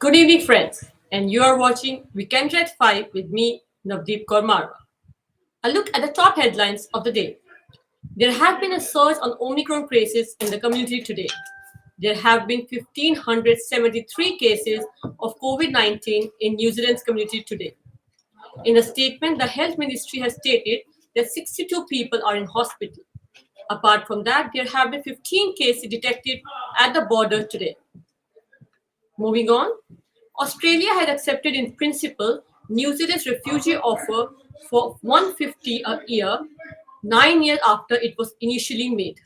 Good evening, friends, and you are watching Weekend at 5 with me, Navdeep Kaur. A look at the top headlines of the day. There have been a surge on Omicron cases in the community today. There have been 1,573 cases of COVID 19 in New Zealand's community today. In a statement, the Health Ministry has stated that 62 people are in hospital. Apart from that, there have been 15 cases detected at the border today. Moving on, Australia has accepted in principle New Zealand's refugee offer for 150 a year, 9 years after it was initially made.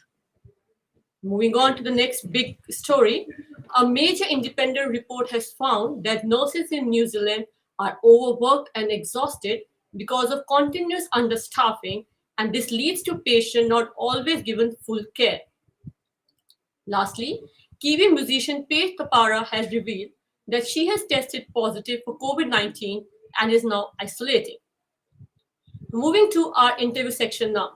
Moving on to the next big story, a major independent report has found that nurses in New Zealand are overworked and exhausted because of continuous understaffing, and this leads to patients not always given full care. Lastly, Kiwi musician Paige Kapara has revealed that she has tested positive for COVID 19 and is now isolating. Moving to our interview section now.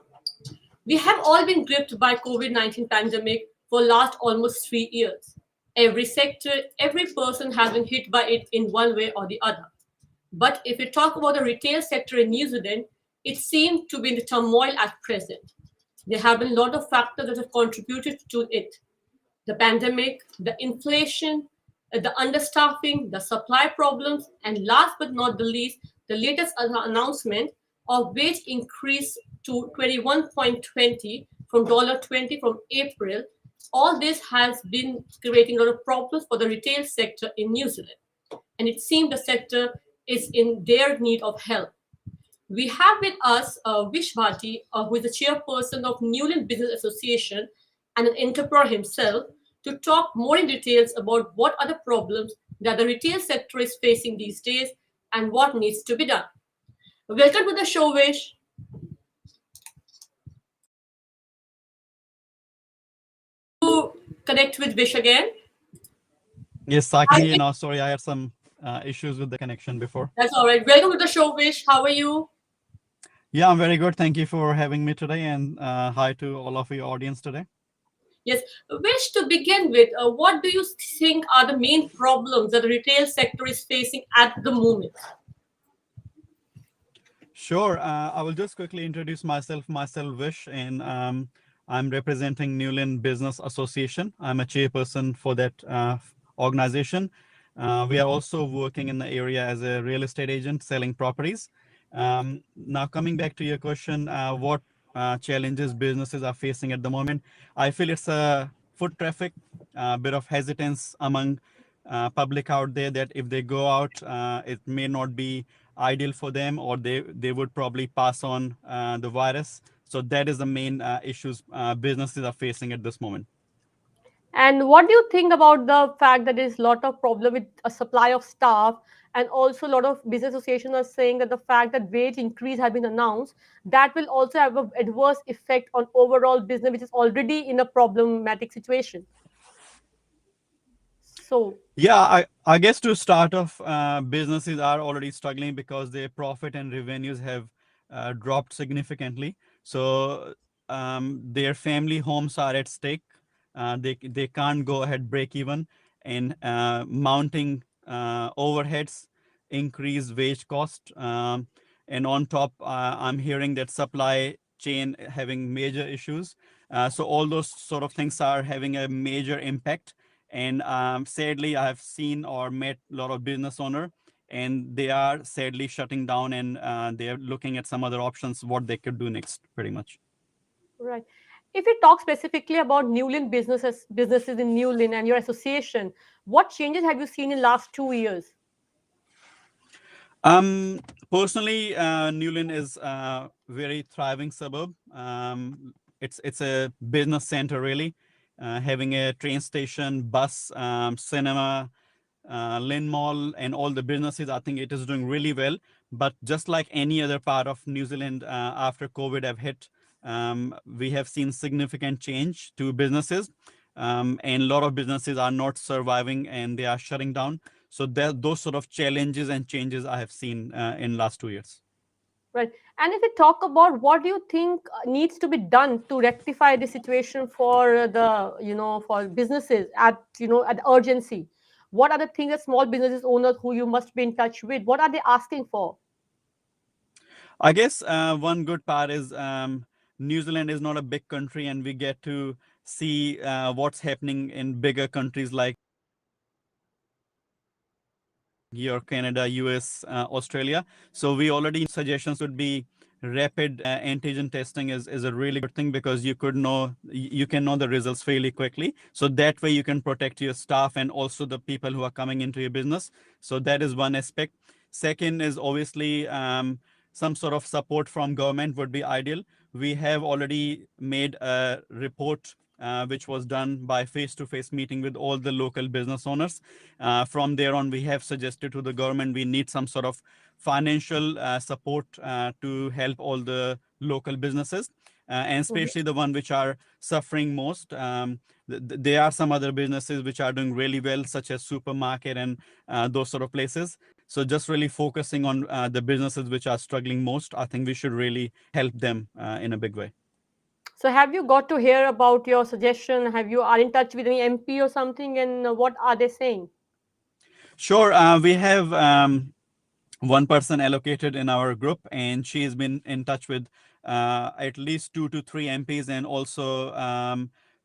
We have all been gripped by COVID-19 pandemic for last almost 3 years. Every sector, every person has been hit by it in one way or the other. But if we talk about the retail sector in New Zealand, it seems to be in the turmoil at present. There have been a lot of factors that have contributed to it: the pandemic, the inflation, the understaffing, the supply problems, and last but not the least, the latest announcement of wage increase to 21.20 from $20 from April. All this has been creating a lot of problems for the retail sector in New Zealand. And it seems the sector is in their need of help. We have with us Vish Bhati, who is the chairperson of Newland Business Association and an entrepreneur himself, to talk more in details about what are the problems that the retail sector is facing these days and what needs to be done. Welcome to the show, Vish. To connect with Vish again. Yes, I can hear you now. Sorry, I had some issues with the connection before. That's all right. Welcome to the show, Vish. How are you? Yeah, I'm very good. Thank you for having me today, and hi to all of your audience today. Yes. Vish, to begin with, what do you think are the main problems that the retail sector is facing at the moment? Sure. I will just quickly introduce myself. Myself, Vish, and I'm representing Newland Business Association. I'm a chairperson for that organization. We are also working in the area as a real estate agent selling properties. Now, coming back to your question, what challenges businesses are facing at the moment? I feel it's a foot traffic, a bit of hesitance among public out there that if they go out, it may not be ideal for them, or they would probably pass on the virus. So that is the main issues businesses are facing at this moment. And what do you think about the fact that there's a lot of problem with a supply of staff, and also a lot of business associations are saying that the fact that wage increase has been announced, that will also have an adverse effect on overall business, which is already in a problematic situation. So, Yeah, I guess to start off, businesses are already struggling because their profit and revenues have dropped significantly. So their family homes are at stake. They can't go ahead break even, and mounting overheads, increase wage cost, and on top, I'm hearing that supply chain having major issues. So all those sort of things are having a major impact. And sadly, I have seen or met a lot of business owner, and they are sadly shutting down, and they are looking at some other options, what they could do next, pretty much. right. If we talk specifically about Newlin businesses in Newlin and your association, what changes have you seen in last 2 years? Um, Personally, Newlyn is a very thriving suburb. It's a business center really, having a train station, bus, cinema, Lynn Mall, and all the businesses. I think it is doing really well. But just like any other part of New Zealand, after COVID have hit, we have seen significant change to businesses, and a lot of businesses are not surviving and they are shutting down. So those sort of challenges and changes I have seen in last 2 years. Right. And if we talk about what do you think needs to be done to rectify the situation for the, for businesses at, at urgency, What are the things that small businesses owners who you must be in touch with, what are they asking for? I guess one good part is New Zealand is not a big country, and we get to see what's happening in bigger countries like here, Canada, US, Australia. So we already suggestions would be rapid antigen testing is a really good thing because you could know you can know the results fairly quickly. So that way you can protect your staff and also the people who are coming into your business. So that is one aspect. Second is obviously some sort of support from government would be ideal. We have already made a report which was done by face-to-face meeting with all the local business owners. From there on, we have suggested to the government we need some sort of financial support to help all the local businesses, and Mhm. especially the one which are suffering most. There are some other businesses which are doing really well, such as supermarket and those sort of places. So just really focusing on the businesses which are struggling most, I think we should really help them in a big way. So have you got to hear about your suggestion? Have you are in touch with any MP or something, and what are they saying? Sure, we have one person allocated in our group, and she has been in touch with at least 2 to 3 MPs and also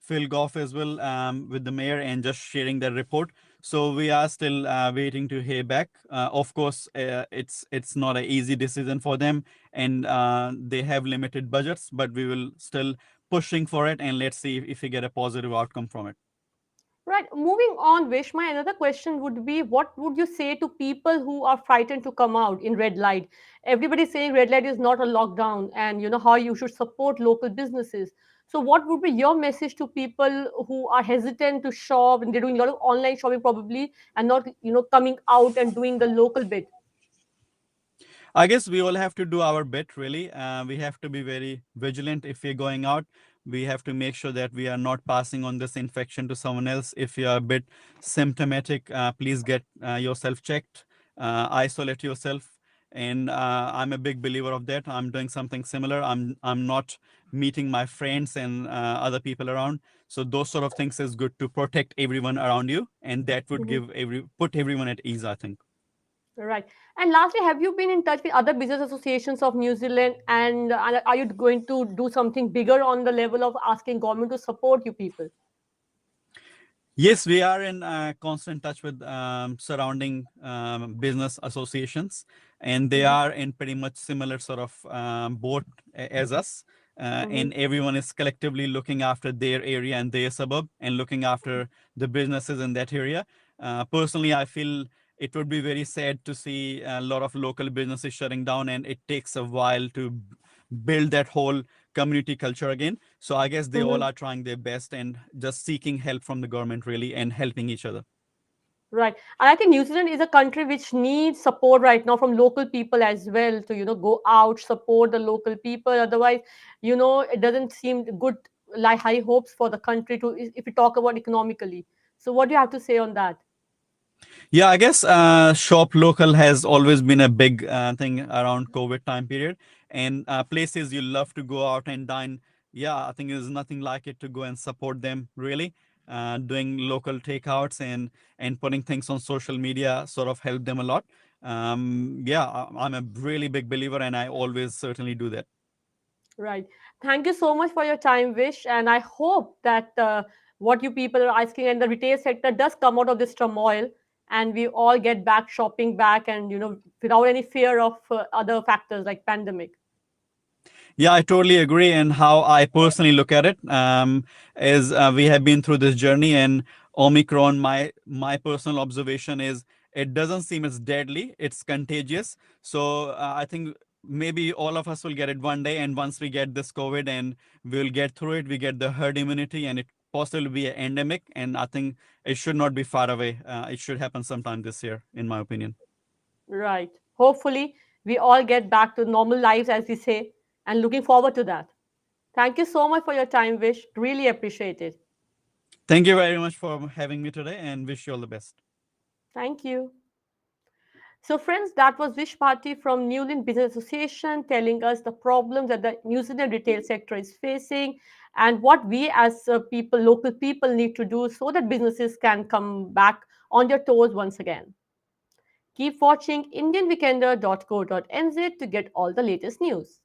Phil Goff as well with the mayor and just sharing their report. So we are still waiting to hear back. Of course, it's not an easy decision for them, and they have limited budgets, but we will still pushing for it, and let's see if we get a positive outcome from it. Right. Moving on, Vish, my another question would be, what would you say to people who are frightened to come out in red light? Everybody's saying red light is not a lockdown, and you know how you should support local businesses. So what would be your message to people who are hesitant to shop and they're doing a lot of online shopping probably and not, coming out and doing the local bit? I guess we all have to do our bit, really. We have to be very vigilant if we're going out. We have to make sure that we are not passing on this infection to someone else. If you are a bit symptomatic, please get yourself checked, isolate yourself. And I'm a big believer of that. I'm doing something similar. I'm not meeting my friends and other people around. So those sort of things is good to protect everyone around you, and that would Mhm. give put everyone at ease, I think. Right. And lastly, have you been in touch with other business associations of New Zealand? And are you going to do something bigger on the level of asking government to support you people? Yes, we are in constant touch with surrounding business associations, and they Mhm. are in pretty much similar sort of boat as us. Mhm. And everyone is collectively looking after their area and their suburb and looking after the businesses in that area. Personally, I feel it would be very sad to see a lot of local businesses shutting down, and it takes a while to build that whole community culture again. So I guess they all Mhm. are trying their best and just seeking help from the government really and helping each other. Right. And I think New Zealand is a country which needs support right now from local people as well to, go out, support the local people. Otherwise, it doesn't seem good, like high hopes for the country to, if we talk about economically. So what do you have to say on that? Yeah, I guess shop local has always been a big thing around COVID time period, and places you love to go out and dine. Yeah, I think there's nothing like it to go and support them really. Doing local takeouts and putting things on social media sort of help them a lot. Yeah, I'm a really big believer, and I always certainly do that. Right. Thank you so much for your time, Vish. And I hope that what you people are asking and the retail sector does come out of this turmoil and we all get back shopping back and, without any fear of other factors like pandemic. Yeah, I totally agree. And how I personally look at it is we have been through this journey, and Omicron. My personal observation is it doesn't seem as deadly. It's contagious. So I think maybe all of us will get it one day, and once we get this COVID and we'll get through it, we get the herd immunity, and it possibly be an endemic. And I think it should not be far away. It should happen sometime this year, in my opinion. Right. Hopefully, we all get back to normal lives, as we say, and looking forward to that. Thank you so much for your time, Vish. Really appreciate it. Thank you very much for having me today, and wish you all the best. Thank you. So, friends, that was Vish Bhati from New Zealand Business Association telling us the problems that the New Zealand retail sector is facing and what we as people, local people, need to do so that businesses can come back on your toes once again. Keep watching indianweekender.co.nz to get all the latest news.